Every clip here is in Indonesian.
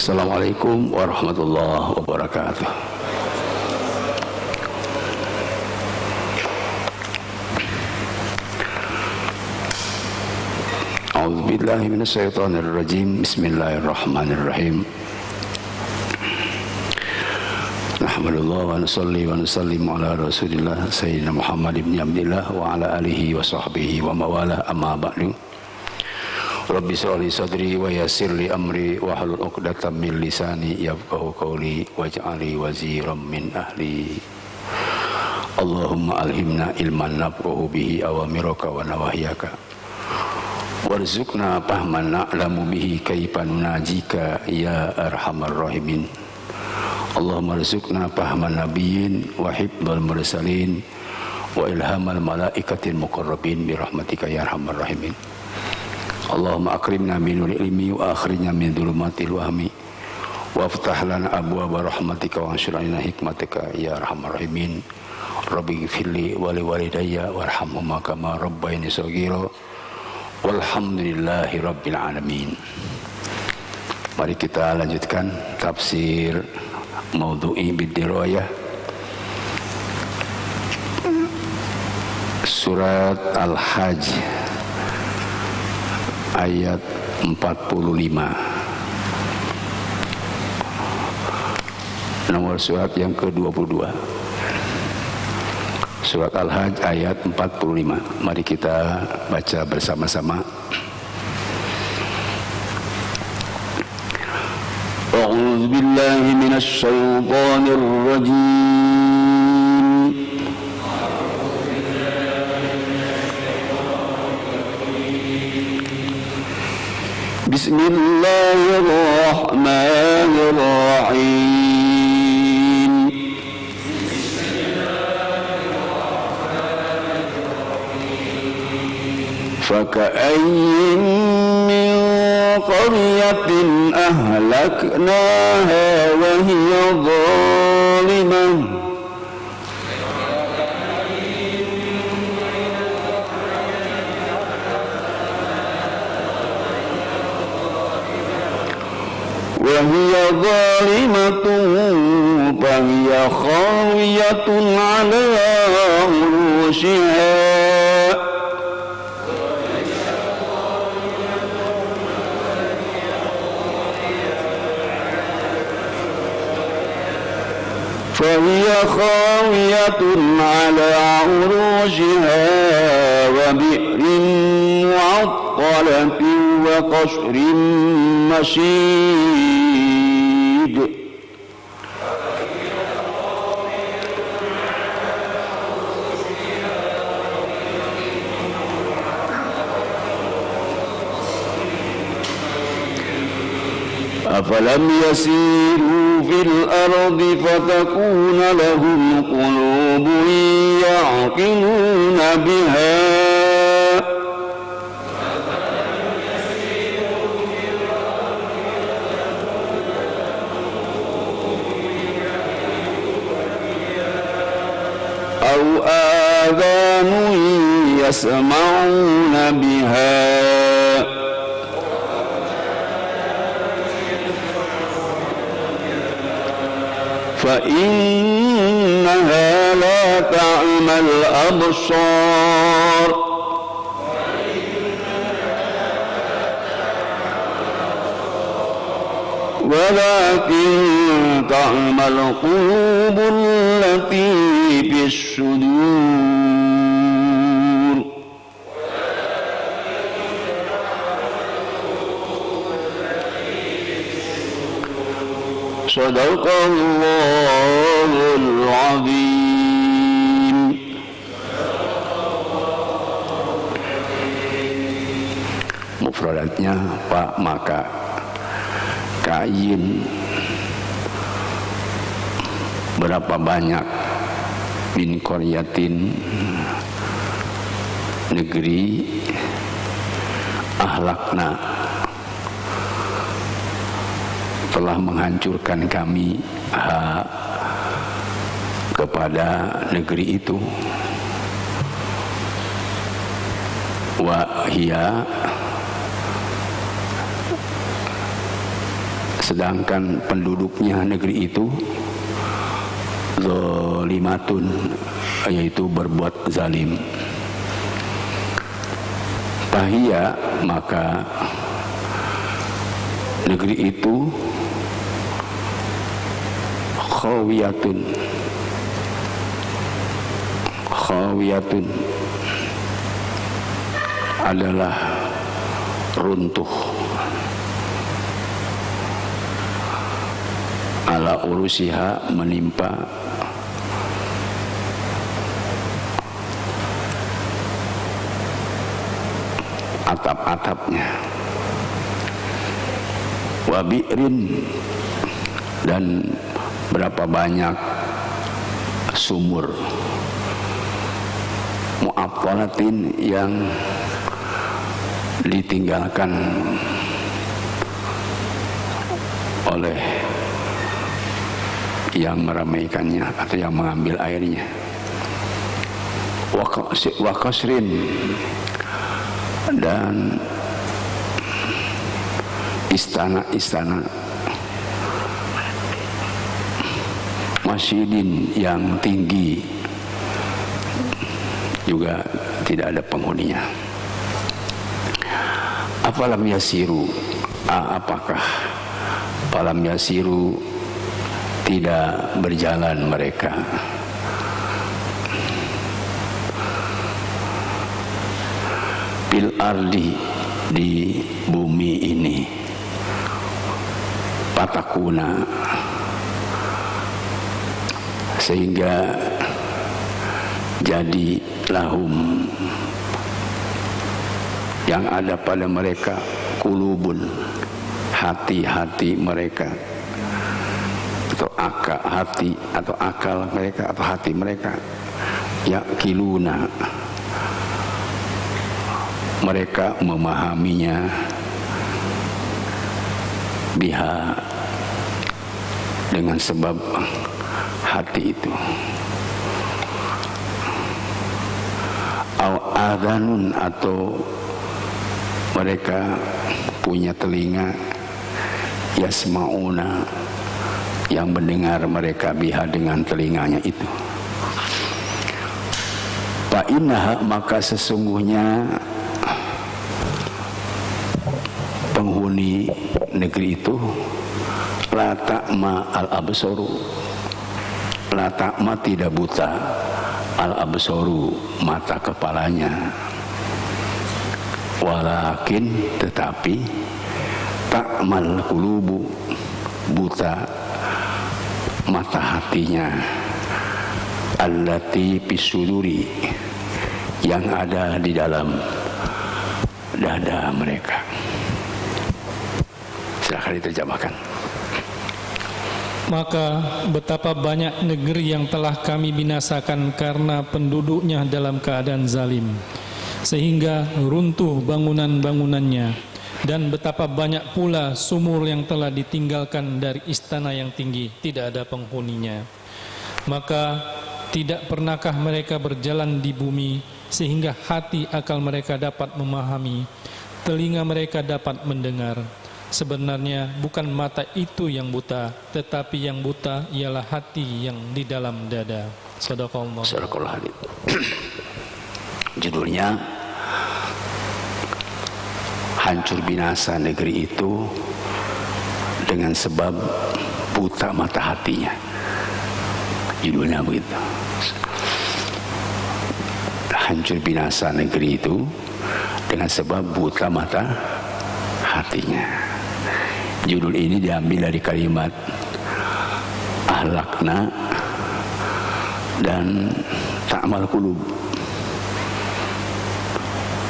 Assalamualaikum warahmatullahi wabarakatuh. A'udzubillahi minasyaitonirrajim. Bismillahirrahmanirrahim. Nahmadulillah wa nusalli wa nusallim ala Rasulillah Sayyidina Muhammad ibn Abdillah wa ala alihi wa sahbihi wa mawala, amma ba'du. Rabbi shrah li sadri wa yassir li amri wa hlul 'uqdatam min lisani yafqahu qawli waj'alni waziran min ahli. Allahumma alhimna ilman nafqahu bihi awamiraka wa nawahyaka warzuqna fahman na'lamu bihi kaifa nunajika ya arhamar rahimin. Allahumma arzuqna fahman nabiyyin wa hifdzal mursalin wa ilhamal malaikatil muqarrabin bi rahmatika ya arhamar rahimin. Allahumma akrimna min nuril ilmi wa akhrijna min dhulumatil wahmi waftah lana abwaaba rahmatika wa anshur alaina hikmatika ya arhamar rahimin. Rabbi ighfirli wa li walidayya warhamhuma kama rabbayani shaghira walhamdulillahi rabbil alamin. Mari kita lanjutkan tafsir Maudhu'i Bid-Dirayah surat Al-Hajj ayat 45, nomor surat yang ke-22. Surat Al-Hajj ayat 45. Mari kita baca bersama-sama. A'udzu billahi minasy syaithanir rajim. Bismillahirrahmanirrahim. Faka'ayyin min qaryatin ahlaknaha wa hiya zalimah وهي ظالمة فهي خاوية على عروشها وبئر معطلة وقصر مشيد أفلم يسيروا في الأرض فتكون لهم قلوب يعقلون بها أو آذان يسمعون بها فإنها لا تعمى الأبصار ولكن تعمى القلوب التي في الصدور Sadaqallahul azim. Mufradatnya Pak maka kain berapa banyak min qaryatin negeri ahlakna telah menghancurkan kami kepada negeri itu wa hiya sedangkan penduduknya negeri itu zalimatun, yaitu berbuat zalim. Fahiya, maka negeri itu khawiyatun adalah runtuh ala urusiha, menimpa atap-atapnya, wabi'rin, dan berapa banyak sumur, mu'attalatin, yang ditinggalkan oleh yang meramaikannya atau yang mengambil airnya. Wa qasrin, dan istana-istana, masjidin, yang tinggi, juga tidak ada penghuninya. Afalam yasiru, apakah falam yasiru tidak berjalan mereka fil ardi, di bumi ini, patakuna, sehingga jadi lahum, yang ada pada mereka, kulubun, hati-hati mereka, atau hati atau akal mereka atau hati mereka, yakiluna, mereka memahaminya, biha, dengan sebab hati itu. Au adhanun, atau mereka punya telinga, yasma'una, yang mendengar mereka biha, dengan telinganya itu. Fa innaha, maka sesungguhnya penghuni negeri itu, la ta'ma al-absaru, la ta'ma, tidak buta, al-absaru, mata kepalanya, walakin, tetapi, ta'mal qulubu, buta mata hatinya, allati bisuduri, yang ada di dalam dada mereka. Silahkan diterjemahkan. Maka betapa banyak negeri yang telah kami binasakan karena penduduknya dalam keadaan zalim, sehingga runtuh bangunan-bangunannya, dan betapa banyak pula sumur yang telah ditinggalkan dari istana yang tinggi, tidak ada penghuninya. Maka tidak pernahkah mereka berjalan di bumi, sehingga hati akal mereka dapat memahami, telinga mereka dapat mendengar. Sebenarnya bukan mata itu yang buta, tetapi yang buta ialah hati yang di dalam dada. Shadaqallah. Judulnya hancur binasa negeri itu dengan sebab buta mata hatinya. Judulnya begitu. Hancur binasa negeri itu dengan sebab buta mata hatinya. Judul ini diambil dari kalimat ahlakna dan ta'mal qulub.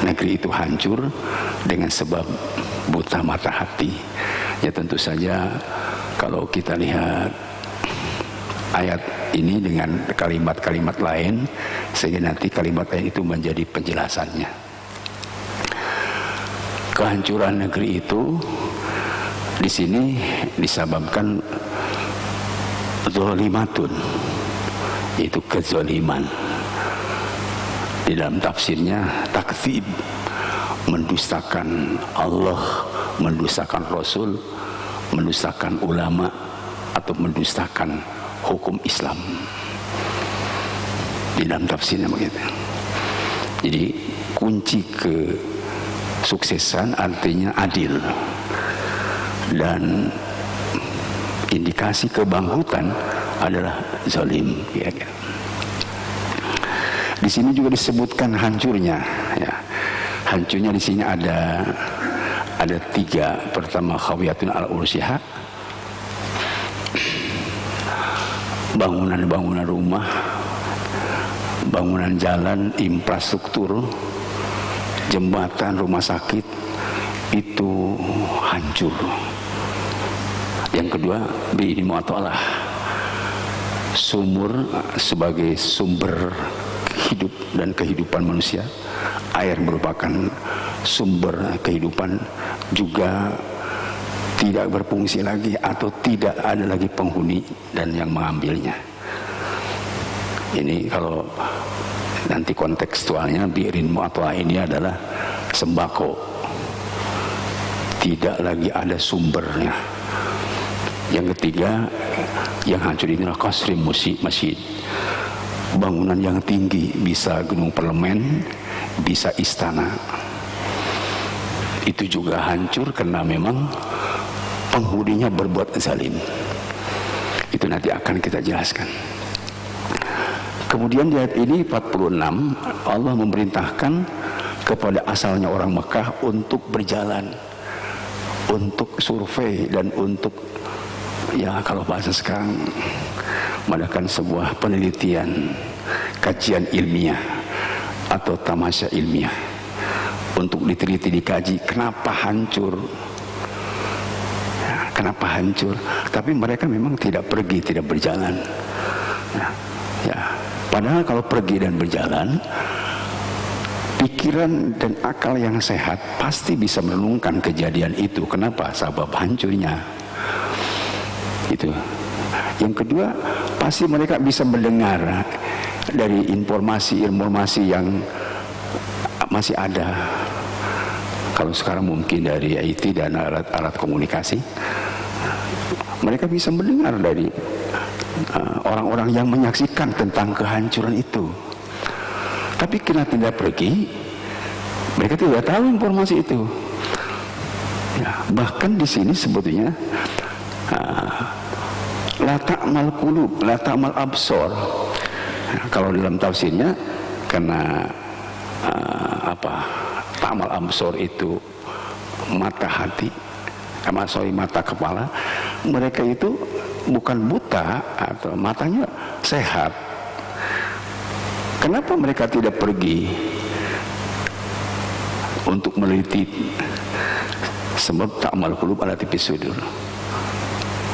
Negeri itu hancur dengan sebab buta mata hati. Ya tentu saja kalau kita lihat ayat ini dengan kalimat-kalimat lain, sehingga nanti kalimat lain itu menjadi penjelasannya. Kehancuran negeri itu di sini disebabkan zalimatun, yaitu kezaliman. Di dalam tafsirnya takdzib, mendustakan Allah, mendustakan Rasul, mendustakan ulama atau mendustakan hukum Islam. Di dalam tafsirnya begitu. Jadi kunci kesuksesan artinya adil, dan indikasi kebangkrutan adalah zalim. Ya. Di sini juga disebutkan hancurnya. Ya. Hancurnya di sini ada 3. Pertama, khawiyatun al-ursiha, bangunan-bangunan rumah, bangunan jalan, infrastruktur, jembatan, rumah sakit itu hancur. Yang kedua, bi'ini mu'atalah, sumur sebagai sumber hidup dan kehidupan manusia. Air merupakan sumber kehidupan, juga tidak berfungsi lagi atau tidak ada lagi penghuni dan yang mengambilnya. Ini kalau nanti kontekstualnya, bi'rin mu'atalah ini adalah sembako, tidak lagi ada sumbernya. Yang ketiga, yang hancur ini adalah qasri masjid, bangunan yang tinggi, bisa gedung parlemen, bisa istana. Itu juga hancur karena memang penghuninya berbuat zalim. Itu nanti akan kita jelaskan. Kemudian di ayat ini 46, Allah memerintahkan kepada asalnya orang Mekah untuk berjalan, untuk survei, dan untuk, ya kalau bahasa sekarang, mengadakan sebuah penelitian, kajian ilmiah atau tamasya ilmiah, untuk diteliti, dikaji kenapa hancur. Ya, kenapa hancur? Tapi mereka memang tidak pergi, tidak berjalan. Ya. Padahal kalau pergi dan berjalan, pikiran dan akal yang sehat pasti bisa merenungkan kejadian itu. Kenapa? Sebab hancurnya. Itu. Yang kedua, pasti mereka bisa mendengar dari informasi yang masih ada. Kalau sekarang mungkin dari IT dan alat-alat komunikasi, mereka bisa mendengar dari orang-orang yang menyaksikan tentang kehancuran itu. Tapi karena tidak pergi, mereka tidak tahu informasi itu. Ya, bahkan di sini sebetulnya la ta'mal qulub, la ta'mal absor. Kalau dalam tafsirnya, karena ta'mal absor itu mata hati, mata kepala, mereka itu bukan buta atau matanya sehat. Kenapa mereka tidak pergi untuk meneliti? Sebab ta'mal qulub ala tipis sudur.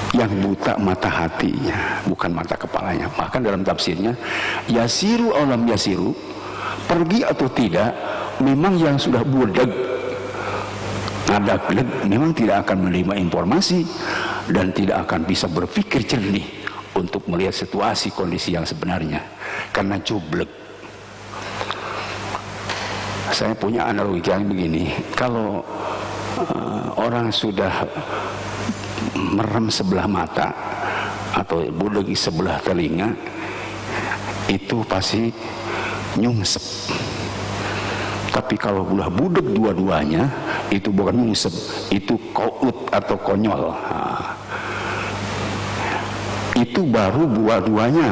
Yang buta mata hatinya, bukan mata kepalanya. Bahkan dalam tafsirnya, yasiru alam yasiru, pergi atau tidak, memang yang sudah budak, ngadak, memang tidak akan menerima informasi dan tidak akan bisa berpikir jernih untuk melihat situasi kondisi yang sebenarnya, karena jublek. Saya punya analogi yang begini, kalau orang sudah merem sebelah mata atau budak sebelah telinga, itu pasti nyungsep. Tapi kalau udah budak dua-duanya, itu bukan nyungsep, itu qaut atau konyol. Itu baru dua-duanya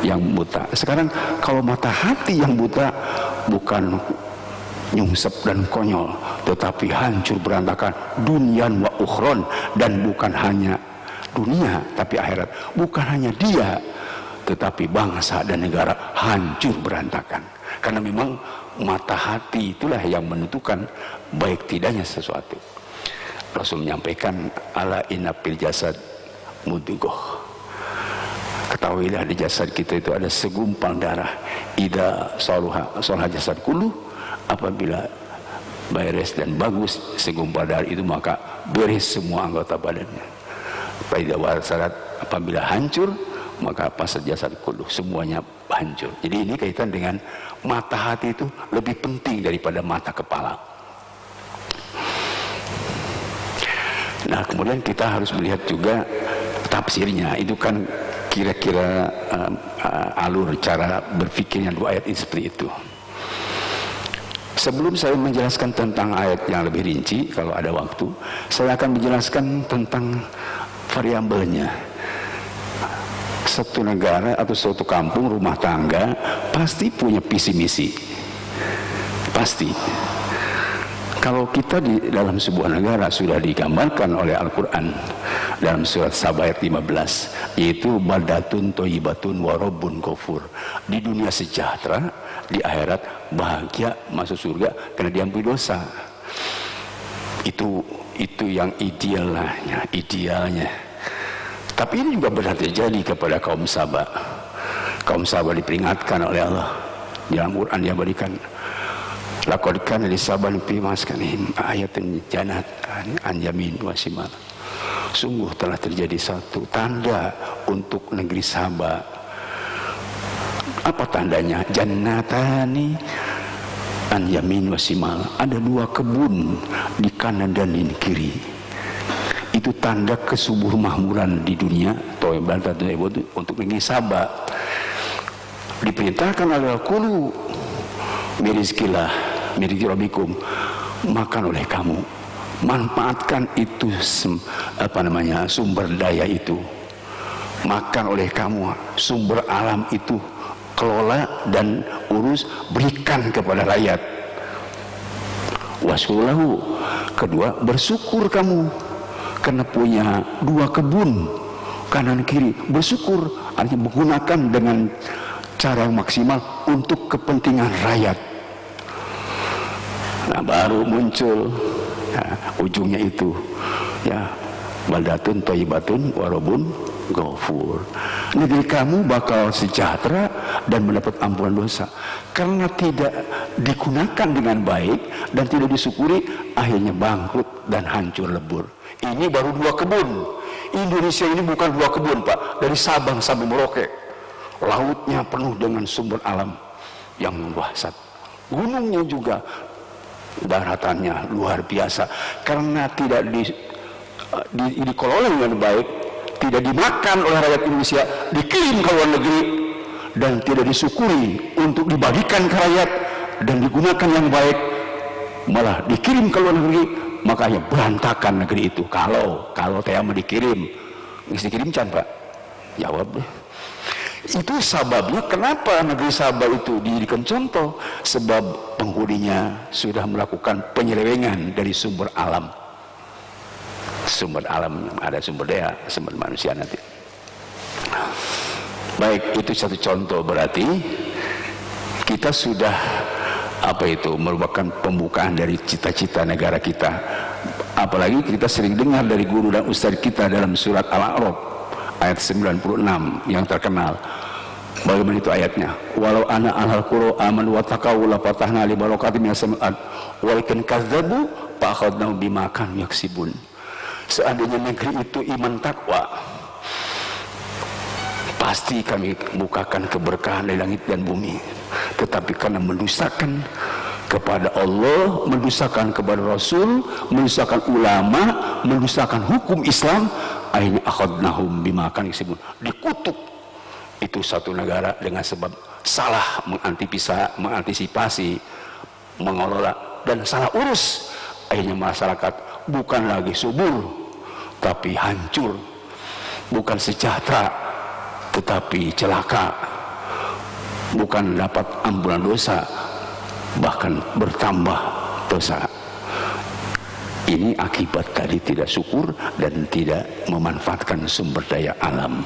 yang buta. Sekarang kalau mata hati yang buta, bukan nyungsep dan konyol, tetapi hancur berantakan, dunyan wa ukhron, dan bukan hanya dunia tapi akhirat. Bukan hanya dia, tetapi bangsa dan negara hancur berantakan. Karena memang mata hati itulah yang menentukan baik tidaknya sesuatu. Rasul menyampaikan, ala inna fil jasad mudghah, ketahuilah di jasad kita itu ada segumpal darah. Idza salaha jasad kullu, apabila beres dan bagus segumpal darah itu, maka beres semua anggota badannya. Apabila hancur, maka fasad jasad kullu, semuanya hancur. Jadi ini kaitan dengan mata hati itu lebih penting daripada mata kepala. Nah, kemudian kita harus melihat juga tafsirnya. Itu kan kira-kira alur cara berpikirnya dua ayat ini seperti itu. Sebelum saya menjelaskan tentang ayat yang lebih rinci, kalau ada waktu, saya akan menjelaskan tentang variabelnya. Satu negara atau suatu kampung, rumah tangga pasti punya visi misi, pasti. Kalau kita di dalam sebuah negara sudah digambarkan oleh Al-Quran dalam surat Saba ayat 15, yaitu baldatun thayyibatun wa rabbun ghafur. Di dunia sejahtera, di akhirat bahagia, masuk surga karena diampuni dosa. Itu yang idealnya. Tapi ini juga benar terjadi kepada kaum Saba. Kaum Saba diperingatkan oleh Allah dalam Quran, dia berikan laqad kana li saban fi maskanihim ayatun jannat an yamin wa shimal. Sungguh telah terjadi satu tanda untuk negeri Saba. Apa tandanya? Jannatani an yamin wa shimal. Ada dua kebun di kanan dan di kiri. Itu tanda kesuburmakmuran di dunia untuk negeri Saba. Diperintahkan oleh Al-Qulu mirizkilah miriki rabbikum, makan oleh kamu, manfaatkan itu sumber daya itu, makan oleh kamu, sumber alam itu, kelola dan urus, berikan kepada rakyat. Waskulahu, kedua bersyukur kamu karena punya dua kebun kanan kiri, bersyukur artinya menggunakan dengan cara yang maksimal untuk kepentingan rakyat. Nah, baru muncul ujungnya itu, ya, baldatun thayyibatun wa rabbun ghafur. Negeri kamu bakal sejahtera dan mendapat ampunan dosa. Karena tidak digunakan dengan baik dan tidak disyukuri, akhirnya bangkrut dan hancur lebur. Ini baru dua kebun. Indonesia ini bukan dua kebun, Pak. Dari Sabang sampai Merauke, lautnya penuh dengan sumber alam yang dahsyat. Gunungnya juga, daratannya luar biasa. Karena tidak dikelola dengan baik, tidak dimakan oleh rakyat Indonesia, dikirim ke luar negeri dan tidak disyukuri untuk dibagikan ke rakyat dan digunakan yang baik, malah dikirim ke luar negeri, makanya berantakan negeri itu. Kalau mau dikirim, dikirim can, Pak? Jawab deh. Itu sebabnya kenapa negeri Sabah itu dijadikan contoh, sebab penghuninya sudah melakukan penyelewengan dari sumber alam. Sumber alam, ada sumber daya, sumber manusia nanti. Baik, itu satu contoh. Berarti kita sudah merupakan pembukaan dari cita-cita negara kita. Apalagi kita sering dengar dari guru dan ustaz kita dalam surat Al-A'raf ayat 96 yang terkenal. Bagaimana itu ayatnya? Walau ana ahlal qura amanu wattaqau la fatahna li barakatim minas samai walakin kazzabu fa akhadnahum bima kanu yaksibun. Seandainya negeri itu iman takwa, pasti kami bukakan keberkahan dari langit dan bumi. Tetapi karena mendustakan kepada Allah, mendustakan kepada Rasul, mendustakan ulama, mendustakan hukum Islam, akhirnya akhadnahum bima kanu yaksibun. Dikutuk itu satu negara dengan sebab salah mengantisipasi, mengelola dan salah urus. Akhirnya masyarakat bukan lagi subur tapi hancur, bukan sejahtera tetapi celaka, bukan dapat ampunan dosa bahkan bertambah dosa. Ini akibat tadi tidak syukur dan tidak memanfaatkan sumber daya alam.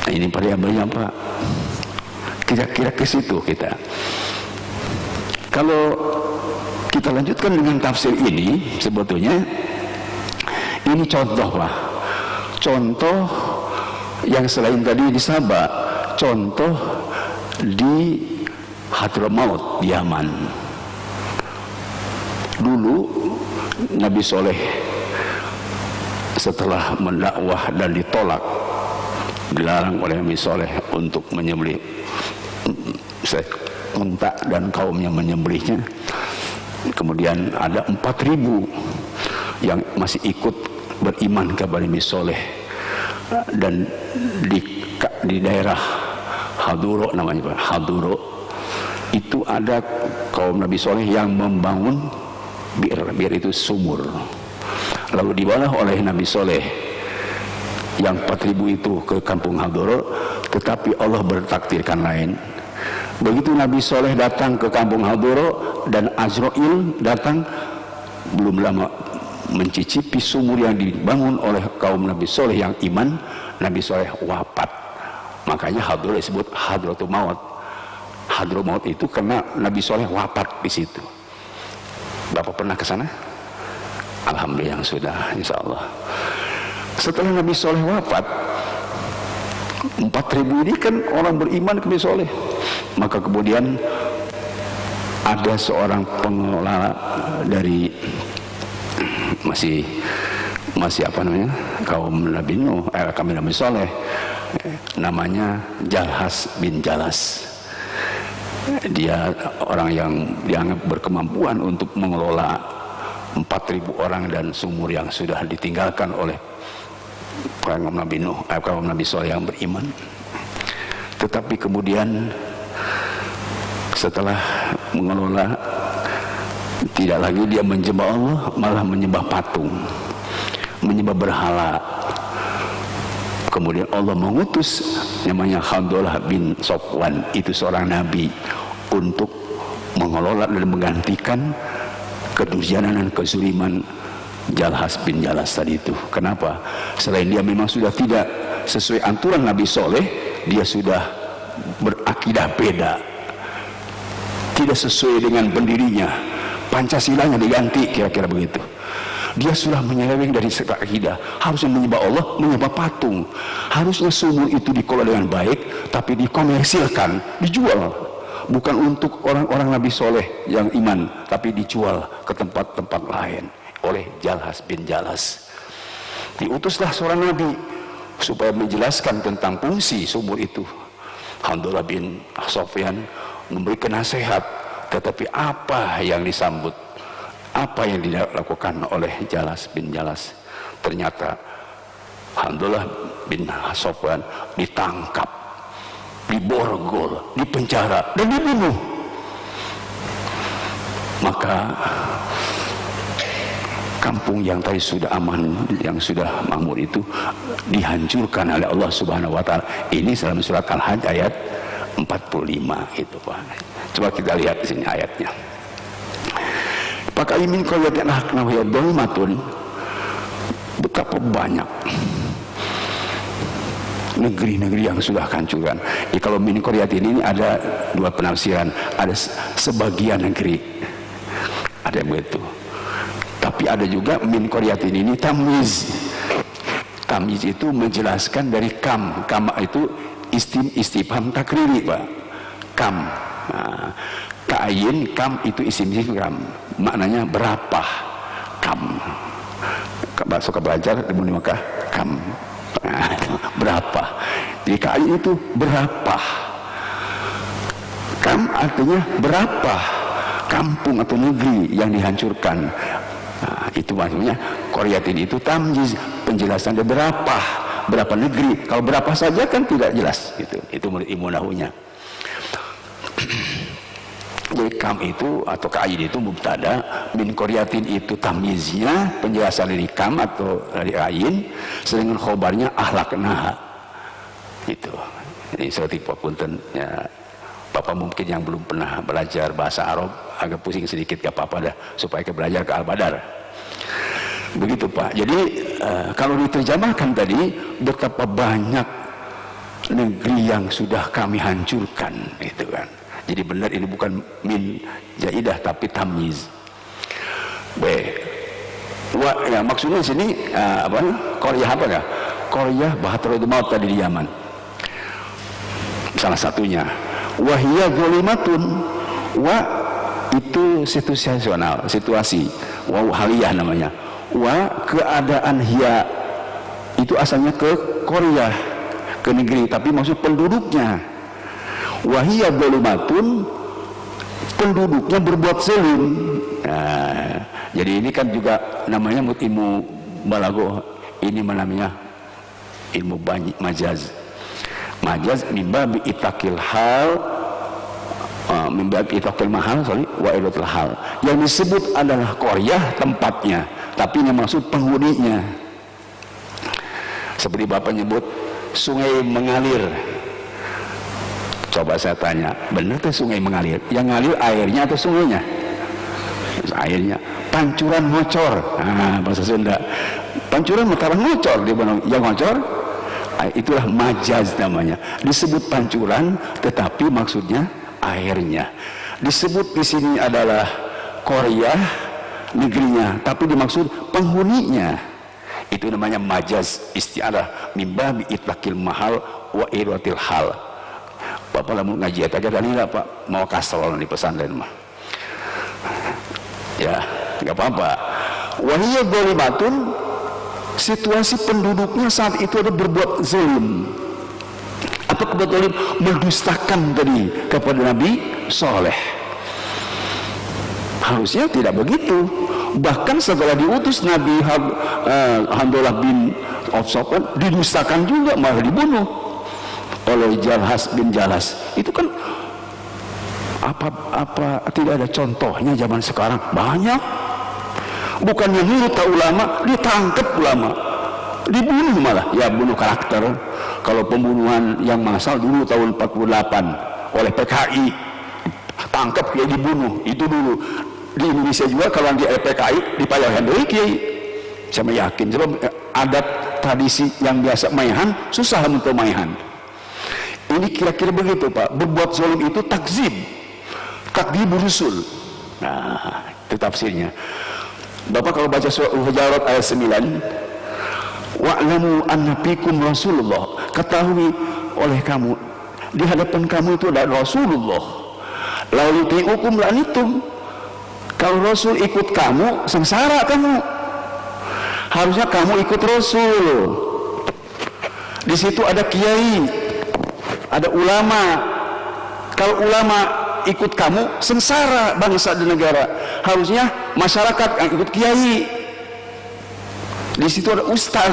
Nah, ini variabelnya, Pak. Kira-kira ke situ kita. Kalau kita lanjutkan dengan tafsir ini, sebetulnya ini contoh, Pak. Contoh yang selain tadi di Sabah, contoh di Hadramaut di Yaman. Dulu Nabi Soleh setelah mendakwah dan ditolak, dilarang oleh Nabi Soleh untuk menyembelih unta dan kaumnya menyembelihnya. Kemudian ada 4.000 yang masih ikut beriman kepada Nabi Soleh. Dan di daerah Haduro namanya Pak, Haduro itu ada kaum Nabi Soleh yang membangun bir itu sumur, lalu dibawa oleh Nabi Soleh yang 4.000 itu ke kampung Haduro. Tetapi Allah bertakdirkan lain. Begitu Nabi Soleh datang ke kampung Haduro dan Azrail datang, belum lama mencicipi sumur yang dibangun oleh kaum Nabi Soleh yang iman, Nabi Soleh wafat. Makanya Haduro disebut Hadratul Maut. Hadratul Maut itu karena Nabi Soleh wafat di situ. Bapak pernah ke sana? Alhamdulillah yang sudah, insya Allah. Setelah Nabi Soleh wafat, 4.000 ini kan orang beriman ke Nabi Soleh. Maka kemudian ada seorang pengelola dari masih apa namanya, kaum Nabi Nuh, kami Nabi Soleh, namanya Jalhas bin Jalas. Dia orang yang dianggap berkemampuan untuk mengelola 4.000 orang dan sumur yang sudah ditinggalkan oleh kaum Nabi Nuh, kaum Nabi Soleh yang beriman. Tetapi kemudian setelah mengelola, tidak lagi dia menyembah Allah, malah menyembah patung, menyembah berhala. Kemudian Allah mengutus namanya Handalah bin Sofwan, itu seorang nabi, untuk mengelola dan menggantikan kedurjanan dan kezuliman Jalhas bin Jalas tadi itu. Kenapa? Selain dia memang sudah tidak sesuai aturan Nabi Soleh, dia sudah berakidah beda, tidak sesuai dengan pendirinya, Pancasilanya diganti, kira-kira begitu. Dia sudah menyeleweng dari segala akidah. Harusnya menyembah Allah, menyembah patung. Harusnya sumur itu dikelola dengan baik, tapi dikomersilkan, dijual. Bukan untuk orang-orang Nabi Soleh yang iman, tapi dijual ke tempat-tempat lain oleh Jalhas bin Jalas. Diutuslah seorang nabi supaya menjelaskan tentang fungsi sumur itu. Handalah bin Sofyan memberikan nasihat, tetapi apa yang disambut, apa yang dilakukan oleh Jalhas bin Jalas? Ternyata Handalah bin Sofyan ditangkap, diborgol, dipenjara dan dibunuh. Maka kampung yang tadi sudah aman, yang sudah makmur itu dihancurkan oleh Allah Subhanahu wa taala. Ini dalam surat Al-Hajj ayat 45 itu, Pak. Coba kita lihat di sini ayatnya. Pakai min qaryatin ahlakna wa dhulmatun, betapa banyak negeri-negeri yang sudah hancurkan. Kalau min qaryatin ini ada dua penafsiran, ada sebagian negeri, ada yang begitu. Tapi ada juga min qaryatin ini tamyiz. Tamyiz itu menjelaskan dari kam. Kam itu istifham takriri, Pak. Kam. Nah, ka'ayin kam itu isim kam. Maknanya berapa? Kam. Suka belajar di Mekah, kam. Nah, berapa? Jadi ka'ayin itu berapa? Kam artinya berapa kampung atau negeri yang dihancurkan. Nah, itu maksudnya qaryatin itu tamyiz, penjelasan ada berapa negeri. Kalau berapa saja kan tidak jelas gitu. Itu menurut Ibnu Nahunya. Jadi kam itu atau ka'id itu mubtada, min qaryatin itu tamyiznya, penjelasan dari kam atau dari ain, sedangkan khobarnya ahlaknaha. Itu. Jadi seperti punten ya, Bapak mungkin yang belum pernah belajar bahasa Arab agak pusing sedikit, gak apa-apa dah, supaya kita belajar ke Al-Badar. Begitu, Pak. Jadi kalau diterjemahkan tadi, betapa banyak negeri yang sudah kami hancurkan, gitu kan. Jadi benar ini bukan min jaidah tapi tamyiz. Ya, maksudnya sini apa? Qaryah apa ya? Qaryah Bahatul Maut tadi di Yaman. Salah satunya. Wahiyya zalimatun, wa itu situasional, situasi, wa haliyah namanya. Wa keadaan hiya itu asalnya ke Korea, ke negeri, tapi maksud penduduknya. Wahiyya zalimatun, penduduknya berbuat zalim. Nah, jadi ini kan juga namanya ilmu balaghah, ini namanya ilmu majaz. Majaz mimba bi itakil hal, mimba bi itakil mahal, wa idatul hal. Yang disebut adalah qaryah tempatnya, tapi yang maksud penghuninya. Seperti Bapak nyebut sungai mengalir. Coba saya tanya, benar tuh sungai mengalir? Yang ngalir airnya atau sungainya? Airnya. Pancuran ngocor. Nah, bahasa Sunda. Pancuran mataran ngocor di mana yang ngocor? Itulah majaz namanya. Disebut pancuran, tetapi maksudnya airnya. Disebut di sini adalah qaryah, negerinya, tapi dimaksud penghuninya. Itu namanya majaz isti'arah mimba bi itlaqil mahal wa iratil hal. Bapak lamun ngaji eta ge tadi Pak mau kasal di pesantren mah. Ya, enggak apa-apa. Wa hiya dzalimatun, situasi penduduknya saat itu ada berbuat zalim. Apa kebetulan mendustakan tadi kepada Nabi Saleh. Harusnya tidak begitu. Bahkan setelah diutus Nabi Hamdalah bin Safwan didustakan juga, malah dibunuh oleh Jalhas bin Jalas. Itu kan apa tidak ada contohnya zaman sekarang? Banyak. Bukannya nurut ulama, ditangkap ulama, dibunuh malah. Ya bunuh karakter. Kalau pembunuhan yang massal dulu tahun 48 oleh PKI, tangkap dia dibunuh. Itu dulu. Di Indonesia juga kalau di PKI dipayahkan dari kiai. Saya yakin sebab adat tradisi yang biasa maihan susah untuk maihan. Ini kira-kira begitu Pak. Berbuat zalim itu takzib, takdzibur rusul. Nah, itu tafsirnya. Bapak kalau baca surah Al-Hujurat ayat 9, wa'lamu anna fikum Rasulullah, ketahui oleh kamu di hadapan kamu itu ada Rasulullah. Lalu tiukum lanitum, kalau Rasul ikut kamu sengsara kamu. Harusnya kamu ikut Rasul. Di situ ada kiai, ada ulama. Kalau ulama ikut kamu sengsara bangsa dan negara. Harusnya masyarakat yang ikut kiai. Di situ ada ustaz.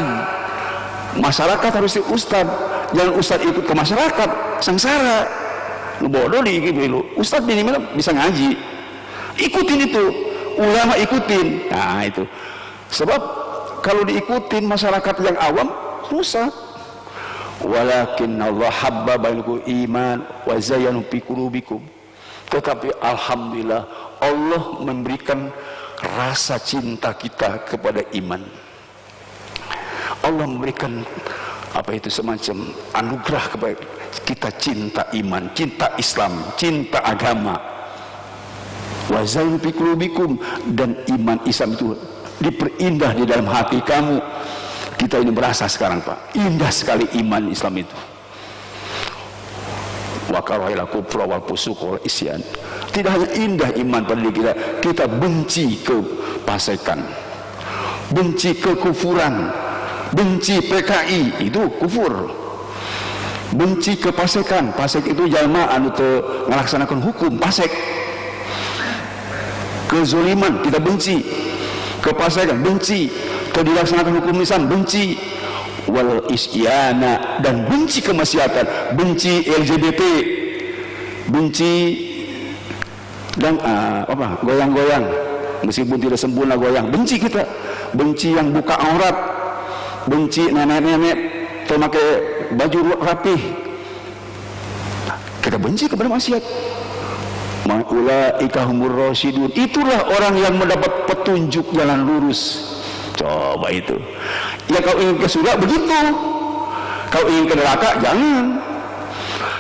Masyarakat harus ikut ustaz. Jangan ustaz ikut ke masyarakat sengsara. Bodoh dulu. Ustaz minimal bisa ngaji. Ikutin itu. Ulama ikutin. Nah itu. Sebab kalau diikutin masyarakat yang awam susah. Walakin Allah habba bainakum iman wa zayyana fi qulubikum. Tetapi alhamdulillah Allah memberikan rasa cinta kita kepada iman. Allah memberikan apa itu semacam anugerah kepada kita, cinta iman, cinta Islam, cinta agama. Wa zayyana fi qulubikum, dan iman Islam itu diperindah di dalam hati kamu. Kita ini merasa sekarang Pak, indah sekali iman Islam itu. Wa karahil kufra wal fusuq wal isyan. Tidak hanya indah iman pada diri kita, kita benci kefasikan, benci kekufuran, benci PKI, itu kufur. Benci kefasikan, fasik itu jalma anu teu ngalaksanakeun hukum, fasik. Kezaliman kita benci, kefasikan benci, dilaksanakan hukum Islam benci, wal isyana, dan benci kemaksiatan, benci LGBT, benci dan goyang-goyang meskipun tidak sempurna goyang, benci kita, benci yang buka aurat, benci nenek-nenek memakai baju rapih, kita benci kepada maksiat. Ulaika humur rasyidun, itulah orang yang mendapat petunjuk jalan lurus. Coba itu. Ya kau ingin ke surga begitu. Kau ingin ke neraka jangan.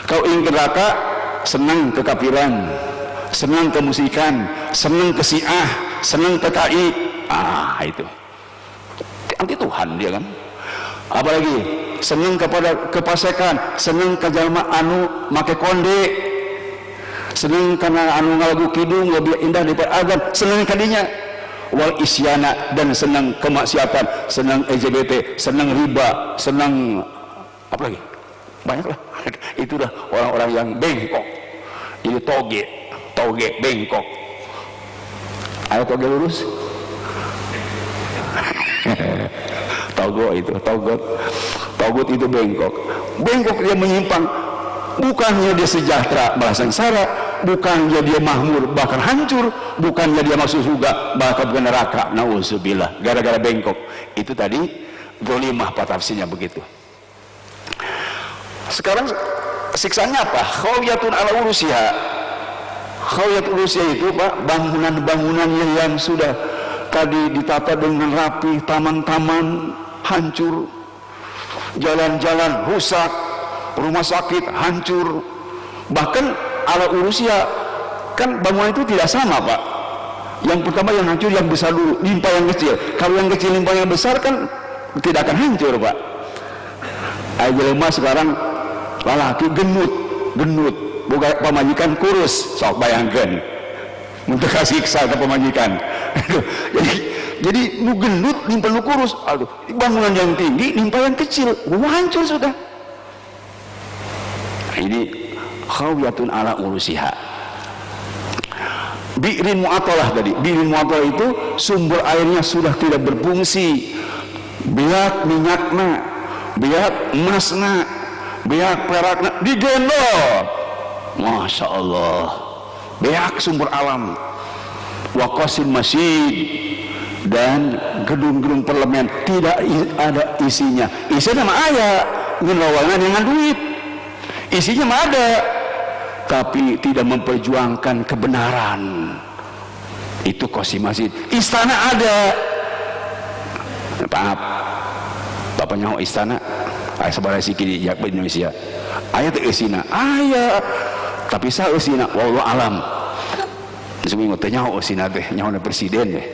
Kau ingin ke neraka senang kekafiran, senang kemusikan, senang ke Syiah, senang PKI. Itu. Anti Tuhan dia kan. Apalagi senang kepada kefasikan, senang ke jalma anu make konde, senang karena anu ngalagu kidung lebih indah daripada azan, senang kadinya. Wal isyana, dan senang kemaksiatan, senang LGBT, senang riba, senang apa lagi? Banyaklah. Itulah orang-orang yang bengkok, ini toge, toge bengkok. Ayo toge lurus. Togot itu bengkok. Bengkok dia menyimpang. Bukannya dia sejahtera malah sengsara, bukannya dia makmur bahkan hancur, bukannya dia masuk surga bahkan ke neraka. Nauzubillah, gara-gara bengkok. Itu tadi zalimah, tafsirnya begitu. Sekarang siksanya apa? Khawiyatun ala urusiha. Khawiyat urusiha itu Pak, bangunan-bangunannya yang sudah tadi ditata dengan rapi, taman-taman hancur, jalan-jalan rusak, rumah sakit hancur. Bahkan ala urusia, kan bangunan itu tidak sama Pak. Yang pertama yang hancur yang besar dulu, limpa yang kecil. Kalau yang kecil limpa yang besar kan tidak akan hancur Pak. Ajelma sekarang lalaki genut, bukan pemajikan kurus, sok bayangkan untuk kasih kesal ke pemajikan. jadi nu gendut limpa nu kurus, aduh, bangunan yang tinggi limpa yang kecil, hancur sudah. Ini khawiyatun ala urusiha. Bi'rin mu'atalah tadi. Bi'rin mu'atalah itu sumber airnya sudah tidak berfungsi. Biak minyakna, biak emasna, biak perakna digendol. Masya Allah. Biak sumber alam. Waqasin masjid, dan gedung-gedung parlemen tidak ada isinya. Isinya mah aya, ngeulawangan dengan duit. Isinya mah ada, tapi tidak memperjuangkan kebenaran. Itu kosi masjid. Istana ada. Maaf, Bapak nyaho istana. Aya sabaraha siki di Indonesia. Aya teh isina, aya. Tapi sa isina wallahu alam. Disebut teh nyaho isina teh, nyaho presiden teh.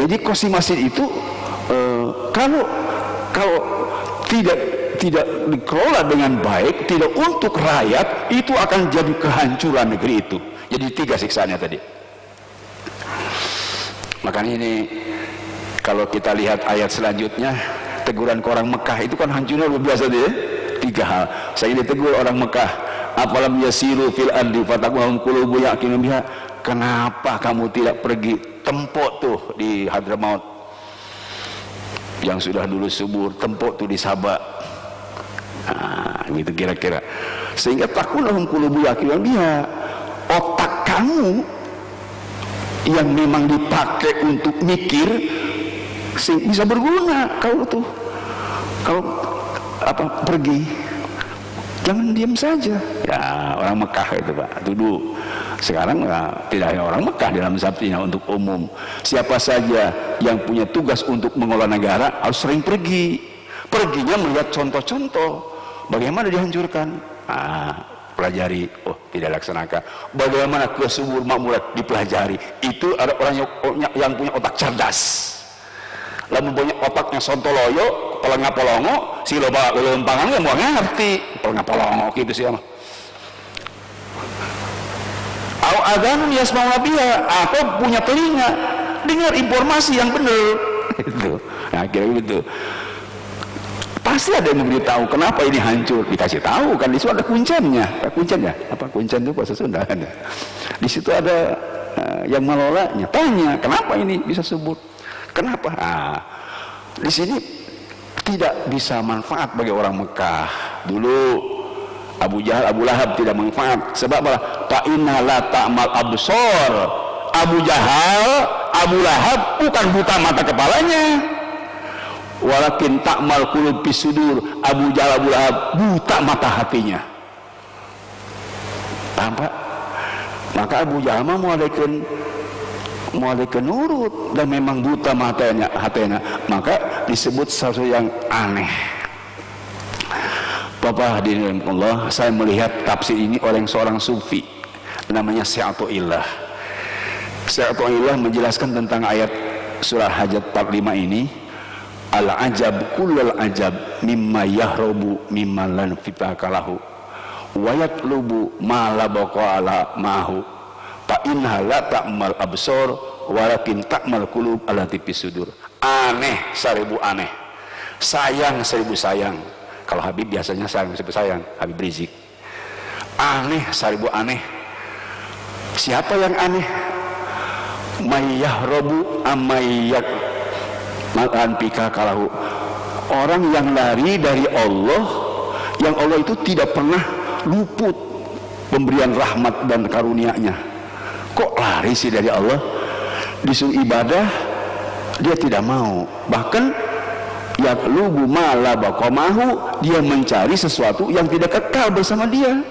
Jadi kosi masjid itu kalau tidak dikelola dengan baik, tidak untuk rakyat, itu akan jadi kehancuran negeri itu. Jadi 3 siksaannya tadi. Makanya ini kalau kita lihat ayat selanjutnya, teguran ke orang Mekah itu kan hancurnya luar biasa deh. 3 hal. Saya ditegur orang Mekah, apalam yasiru fil ardi fatakuhum qulubu yaqinu biha. Kenapa kamu tidak pergi tempok tuh di Hadramaut yang sudah dulu subur, tempok tuh di Sabah. Nah, gitu kira-kira. Sehingga takunahum qulubu yaqinu biha. Otak kamu yang memang dipakai untuk mikir bisa berguna kalau pergi, jangan diam saja. Ya, orang Mekah itu Pak, dulu. Sekarang tidak hanya orang Mekah dalam sabtinya, untuk umum. Siapa saja yang punya tugas untuk mengelola negara harus sering pergi. Perginya melihat contoh-contoh bagaimana dihancurkan. Pelajari, tidak laksanakan. Bagaimana kesubur makmurat, dipelajari. Itu ada orang yang punya otak cerdas. Lalu punya otaknya sontoloyo, pelengah-pelongo, si loba lempangnya mau ngerti, pelengah-pelongo gitu sih mah. Au adanun yasma'u biha, atau punya telinga, dengar informasi yang benar. Itu. Nah, kira gitu. Pasti ada yang memberitahu kenapa ini hancur, dikasih tahu kan, di situ ada kuncinya. Kuncinya apa? Kuncian itu bahasa Sunda kan. Di situ ada yang melolanya. Tanya, kenapa ini bisa subur? Kenapa? Di sini tidak bisa manfaat bagi orang Mekah. Dulu Abu Jahal, Abu Lahab tidak manfaat. Sebab apa? Fa inna la ta'mal absor. Abu Jahal, Abu Lahab bukan buta mata kepalanya. Walakin ta'mal qulub bisudur. Abu Jahal, Abu Lahab buta mata hatinya. Paham Pak? Maka Abu Jahal mah mulai nurut dan memang buta matanya, hatinya, maka disebut sesuatu yang aneh. Bapak hadirin Allah, saya melihat tafsir ini oleh seorang sufi namanya Syai'atullah. Syai'atullah menjelaskan tentang ayat surah Hajat 45 ini, al-ajab kullal ajab mimma yahrobu mimma lan fitakalahu wa yatlubu ma la baqa ala mahu fa inna la ta'mal absor walakin ta'mal qulub allati fisudur. Aneh seribu aneh, sayang seribu sayang. Kalau Habib biasanya sayang seribu sayang, Habib Rizik. Aneh seribu aneh. Siapa yang aneh? Mayyahrobu amayak makan pika kalahu. Orang yang lari dari Allah, yang Allah itu tidak pernah luput pemberian rahmat dan karunia-Nya. Kok lari sih dari Allah? Disuruh ibadah dia tidak mau. Bahkan yatlubu ma la baqamahu, dia mencari sesuatu yang tidak kekal bersama dia.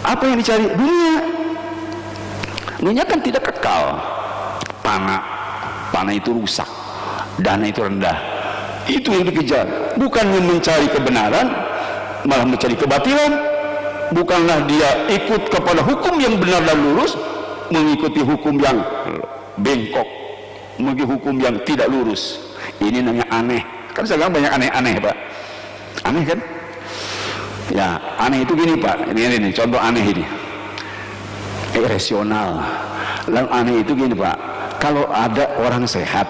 Apa yang dicari? Dunia. Dunia kan tidak kekal. Panah itu rusak, dana itu rendah. Itu yang dikejar. Bukannya mencari kebenaran, malah mencari kebatilan. Bukanlah dia ikut kepada hukum yang benar dan lurus, mengikuti hukum yang bengkok, mengikuti hukum yang tidak lurus. Ini namanya aneh. Kan sekarang banyak aneh-aneh, Pak. Aneh kan? Ya, aneh itu gini, Pak. Ini contoh aneh ini. Irasional. Lalu aneh itu gini, Pak. Kalau ada orang sehat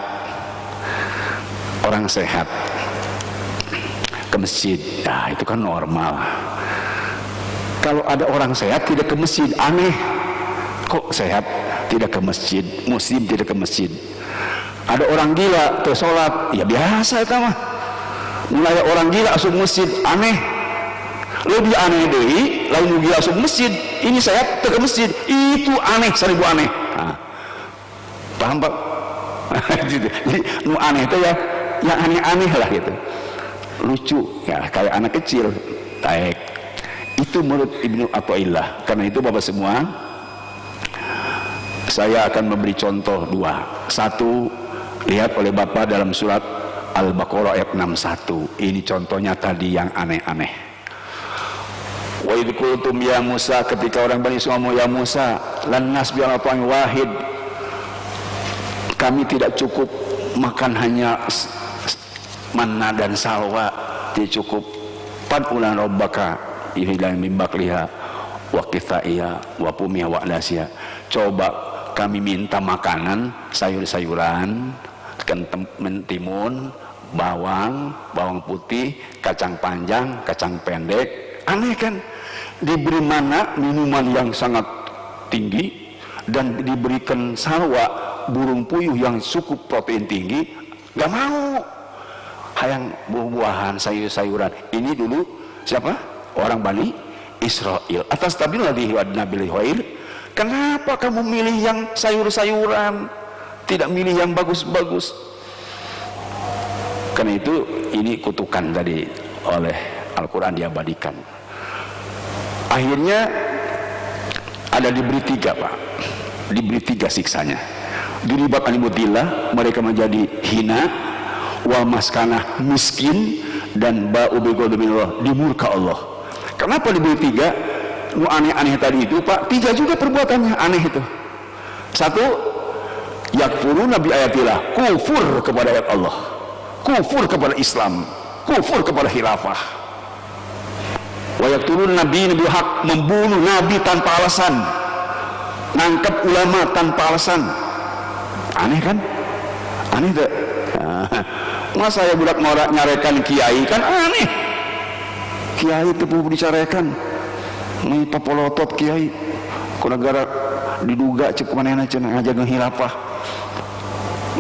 ke masjid, ya itu kan normal. Kalau ada orang sehat tidak ke masjid, aneh. Kok sehat tidak ke masjid, muslim tidak ke masjid? Ada orang gila ke sholat, ya biasa itu mah. Mulai orang gila asup masjid, aneh. Lebih aneh deh, lalu gila asup masjid, ini sehat ke masjid, itu aneh, 1000 aneh. Nah, paham Pak? Jadi nu aneh itu ya, yang aneh-aneh lah gitu. Lucu, ya kayak anak kecil. Baik. Itu menurut Ibnu Athaillah. Karena itu Bapak semua, saya akan memberi contoh 2. Satu, lihat oleh Bapak dalam surat Al-Baqarah ayat 61. Ini contohnya tadi yang aneh-aneh. Wa idh qultum ya Musa, ketika orang Bani Israil ngomong, ya Musa, lan nasbi ala ta'amin wahid, kami tidak cukup makan hanya manna dan salwa, tidak cukup. Pad'ulan rabbaka ihlan min bakliha wa qithaiha wa pumiha wa alasya. Coba kami minta makanan, sayur-sayuran, mentimun, bawang putih, kacang panjang, kacang pendek. Aneh kan? Diberi mana minuman yang sangat tinggi dan diberikan salwa, burung puyuh yang cukup protein tinggi, gak mau. Hayang buah-buahan, sayur-sayuran. Ini dulu siapa? Orang Bani Israel. Atas tabilah nabil khair. Kenapa kamu milih yang sayur-sayuran, tidak milih yang bagus-bagus? Karena itu ini kutukan tadi oleh Al-Quran diabadikan. Akhirnya ada diberi 3, Pak. Diberi 3 siksanya. Diribat animutillah, mereka menjadi hina, wal maskanah, miskin, dan ba'u bighadabillah, dimurka Allah. Kenapa diberi 3? Nu aneh-aneh tadi itu, Pak, 3 juga perbuatannya aneh itu. 1, yakfuruna bi ayatillah, kufur kepada ayat Allah, kufur kepada Islam, kufur kepada khilafah. Wa yaqtulun nabi haq, membunuh nabi tanpa alasan, nangkap ulama tanpa alasan. Aneh kan? Aneh tak? Masa saya budak ngorak nyarekan kiai, kan aneh. Kiai tepu dicarekan, ini papolotot kiai, negara diduga cek manehna cenah ngajaga khilafah,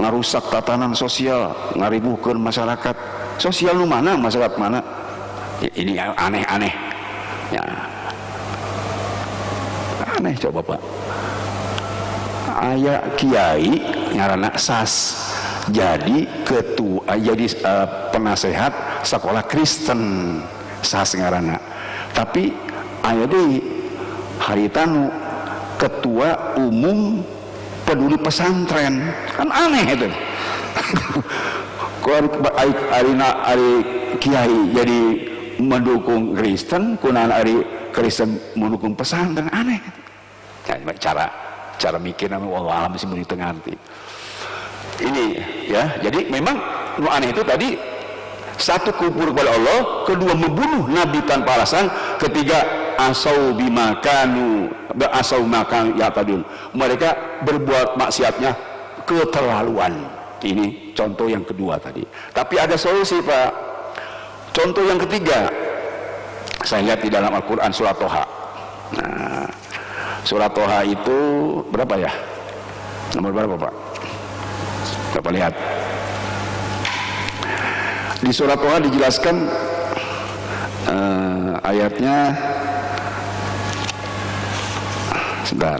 ngarusak tatanan sosial, ngaribuhkeun masyarakat. Sosial nu mana, masyarakat mana? Ini aneh-aneh. Ya. Aneh coba Pak. Aya kiai ngaranna Sas, jadi ketua, jadi penasehat sekolah Kristen, Sas ngaranna. Tapi aya deui haritanu ketua umum peduli pesantren, kan aneh itu. Kok ari kiai jadi mendukung Kristen, kunaon ari Kristen mendukung pesantren, aneh. Ya, cara mikir namanya wallahu alam sih begitu nganti. Ini ya, jadi memang nu aneh itu tadi, 1 kufur kepada Allah, 2 membunuh nabi tanpa alasan, 3 asau bimakanu asau makan ya tadun, mereka berbuat maksiatnya keterlaluan. Ini contoh yang kedua tadi. Tapi ada solusi Pak. Contoh yang ketiga saya lihat di dalam Al-Quran surat Toha. Nah, Surat Toha itu berapa ya? Nomor berapa Pak? Bapak lihat. Di surat Toha dijelaskan ayatnya, sebentar.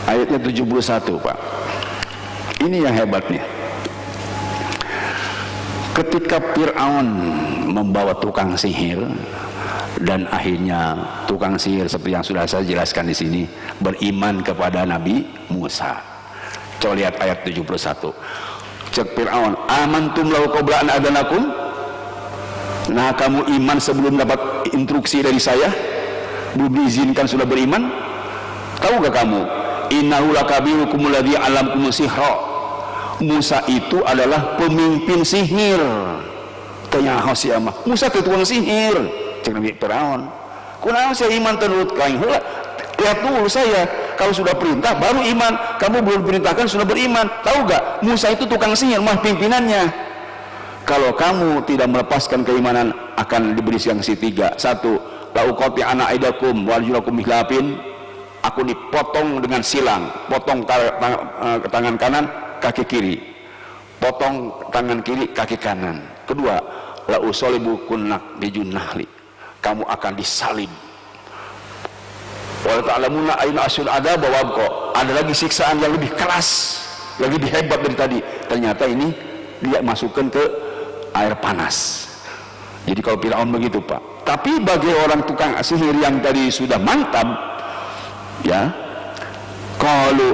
Ayatnya 71 Pak. Ini yang hebatnya. Ketika Fir'aun membawa tukang sihir, dan akhirnya tukang sihir seperti yang sudah saya jelaskan di sini beriman kepada Nabi Musa. Coba lihat ayat 71. Cek Fir'aun, amantum lahu qabla an adanakum? Nah, kamu iman sebelum dapat instruksi dari saya? Belum diizinkan sudah beriman? Tahu gak kamu? Innahu lakabirukum alladzi 'allamkum sihra. Musa itu adalah pemimpin sihir. Tanya Hosiama, Musa itu tukang sihir. Cek Nabi Fir'aun, kunaon saya iman tenut kain heula. Lihat dulu saya, kalau sudah perintah baru iman. Kamu belum perintahkan sudah beriman. Tahu gak? Musa itu tukang sihir, mah pimpinannya. Kalau kamu tidak melepaskan keimanan, akan diberi sanksi 3. 1, la'uqati ana aidakum wa arjulakum bihlafin. Aku dipotong dengan silang, potong tangan kanan, kaki kiri, potong tangan kiri, kaki kanan. Kedua, la usolibukunnak bijunahli, kamu akan disalib. Wa ta'lamuna aina asyul adab wa abqa. Ada lagi siksaan yang lebih keras, yang lebih hebat dari tadi. Ternyata ini dia masukkan ke air panas. Jadi kalau Fir'aun begitu Pak. Tapi bagi orang tukang sihir yang tadi sudah mantap, ya, qalu,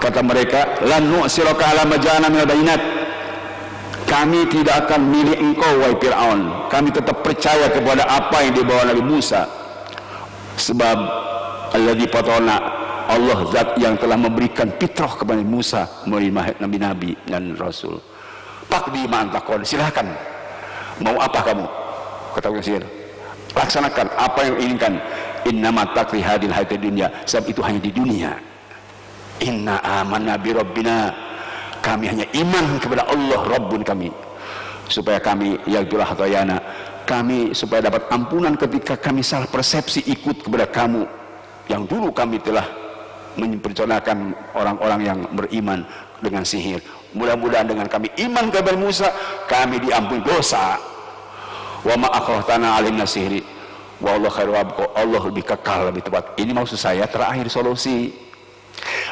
kata mereka, lan nu'siraka ala majana minal bayinat. Kami tidak akan milih engkau wahai Fir'aun. Kami tetap percaya kepada apa yang dibawa Nabi Musa. Sebab alladzi fatana, Allah zat yang telah memberikan fitrah kepada Musa menerima nabi-nabi dan rasul. Faqdi ma anta qad, silakan. Mau apa kamu? Kata Mesir. Laksanakan apa yang inginkan. Innama taqri hadil hayatid dunya, sebab itu hanya di dunia. Inna amanna bi rabbina, kami hanya iman kepada Allah Rabbun kami, supaya kami yaghfir khatayana, kami supaya dapat ampunan ketika kami salah persepsi ikut kepada kamu yang dulu kami telah memperconakan orang-orang yang beriman dengan sihir. Mudah-mudahan dengan kami iman kepada Musa, kami diampuni dosa. Wa ma akhtana alim nasihri wa Allah khairu abqa, Allah lebih kekal, lebih tepat. Ini maksud saya terakhir solusi.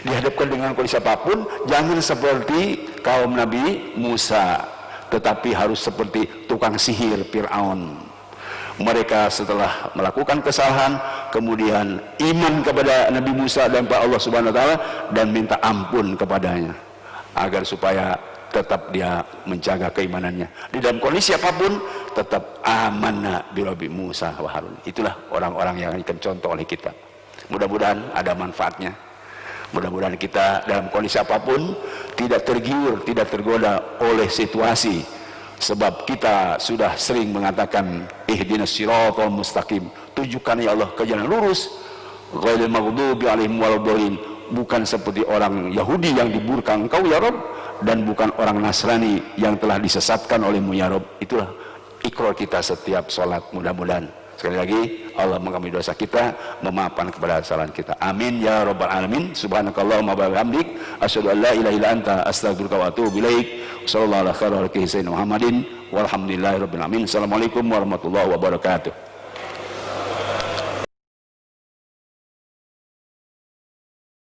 Dihadapkan dengan kondisi apapun, jangan seperti kaum Nabi Musa, tetapi harus seperti tukang sihir Fir'aun. Mereka setelah melakukan kesalahan, kemudian iman kepada Nabi Musa dan kepada Allah Subhanahu wa taala dan minta ampun kepadanya, agar supaya tetap dia menjaga keimanannya. Di dalam kondisi apapun tetap amanna bi Rabbi Musa wa Harun. Itulah orang-orang yang akan contoh oleh kita. Mudah-mudahan ada manfaatnya. Mudah-mudahan kita dalam kondisi apapun tidak tergiur, tidak tergoda oleh situasi, sebab kita sudah sering mengatakan ihdinas siratal mustaqim, tunjukkan ya Allah ke jalan lurus, ghairil maghdubi alaihim waladdallin, bukan seperti orang Yahudi yang diburka engkau ya Rabb, dan bukan orang Nasrani yang telah disesatkan olehmu ya Rabb. Itulah ikrar kita setiap sholat. Mudah-mudahan sekali lagi Allah mengampuni dosa kita, memaafkan kepada kesalahan kita. Amin ya rabbal alamin. Subhanakallahumma wa bihamdik, asyhadu an la ilaha illa anta, astaghfiruka wa atubu ilaik. Sallallahu alaihi wa sallam Muhammadin walhamdulillahirabbil alamin. Assalamualaikum warahmatullahi wabarakatuh.